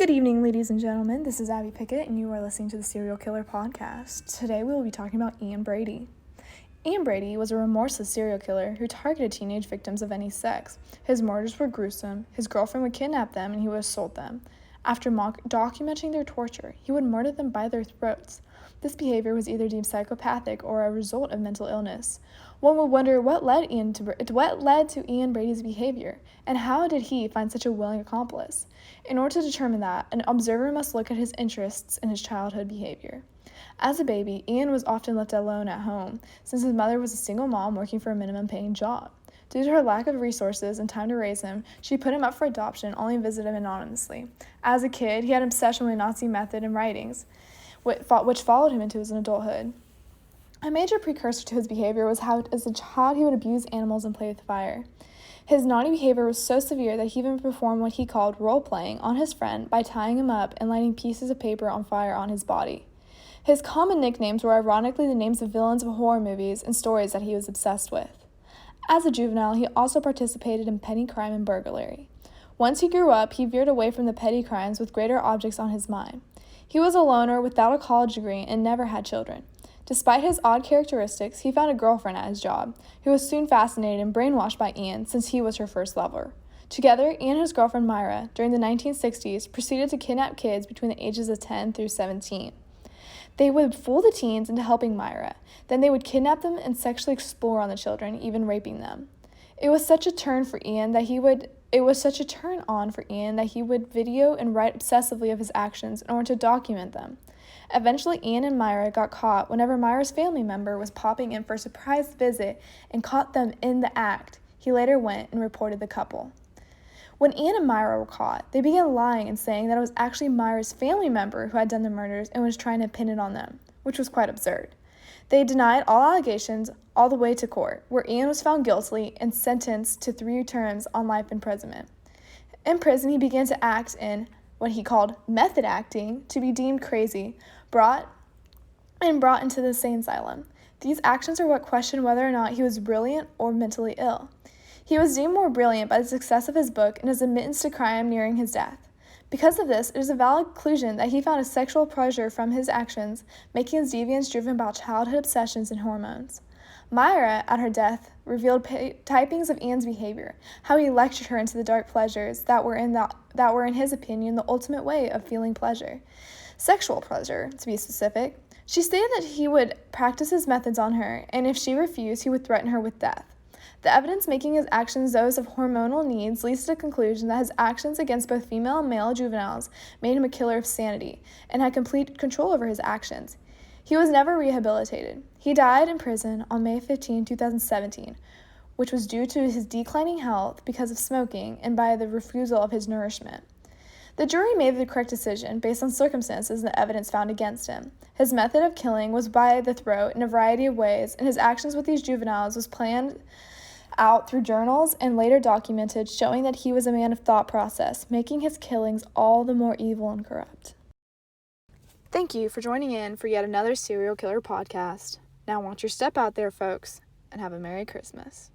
Good evening, ladies and gentlemen. This is Abby Pickett, and you are listening to the Serial Killer Podcast. Today we will be talking about Ian Brady. Ian Brady was a remorseless serial killer who targeted teenage victims of any sex. His murders were gruesome. His girlfriend would kidnap them, and he would assault them. After documenting their torture, he would murder them by their throats. This behavior was either deemed psychopathic or a result of mental illness. One would wonder what led to Ian Brady's behavior, and how did he find such a willing accomplice? In order to determine that, an observer must look at his interests in his childhood behavior. As a baby, Ian was often left alone at home, since his mother was a single mom working for a minimum-paying job. Due to her lack of resources and time to raise him, she put him up for adoption, only visited him anonymously. As a kid, he had an obsession with Nazi method and writings, which followed him into his adulthood. A major precursor to his behavior was how, as a child, he would abuse animals and play with fire. His naughty behavior was so severe that he even performed what he called role-playing on his friend by tying him up and lighting pieces of paper on fire on his body. His common nicknames were ironically the names of villains of horror movies and stories that he was obsessed with. As a juvenile, he also participated in petty crime and burglary. Once he grew up, he veered away from the petty crimes with greater objects on his mind. He was a loner without a college degree and never had children. Despite his odd characteristics, he found a girlfriend at his job, who was soon fascinated and brainwashed by Ian since he was her first lover. Together, Ian and his girlfriend Myra, during the 1960s, proceeded to kidnap kids between the ages of 10 through 17. They would fool the teens into helping Myra. Then they would kidnap them and sexually explore on the children, even raping them. It was such a turn on for Ian that he would video and write obsessively of his actions in order to document them. Eventually, Ian and Myra got caught whenever Myra's family member was popping in for a surprise visit and caught them in the act. He later went and reported the couple. When Ian and Myra were caught, they began lying and saying that it was actually Myra's family member who had done the murders and was trying to pin it on them, which was quite absurd. They denied all allegations all the way to court, where Ian was found guilty and sentenced to 3 terms on life imprisonment. In prison, he began to act in what he called method acting to be deemed crazy, brought into the insane asylum. These actions are what questioned whether or not he was brilliant or mentally ill. He was deemed more brilliant by the success of his book and his admittance to crime nearing his death. Because of this, it is a valid conclusion that he found a sexual pleasure from his actions, making his deviance driven by childhood obsessions and hormones. Myra, at her death, revealed typings of Ian's behavior, how he lectured her into the dark pleasures that were in his opinion, the ultimate way of feeling pleasure. Sexual pleasure, to be specific. She stated that he would practice his methods on her, and if she refused, he would threaten her with death. The evidence making his actions those of hormonal needs leads to the conclusion that his actions against both female and male juveniles made him a killer of sanity, and had complete control over his actions. He was never rehabilitated. He died in prison on May 15, 2017, which was due to his declining health because of smoking and by the refusal of his nourishment. The jury made the correct decision based on circumstances and the evidence found against him. His method of killing was by the throat in a variety of ways, and his actions with these juveniles was planned out through journals and later documented, showing that he was a man of thought process, making his killings all the more evil and corrupt. Thank you for joining in for yet another Serial Killer Podcast. Now, won't you step out there, folks, and have a Merry Christmas.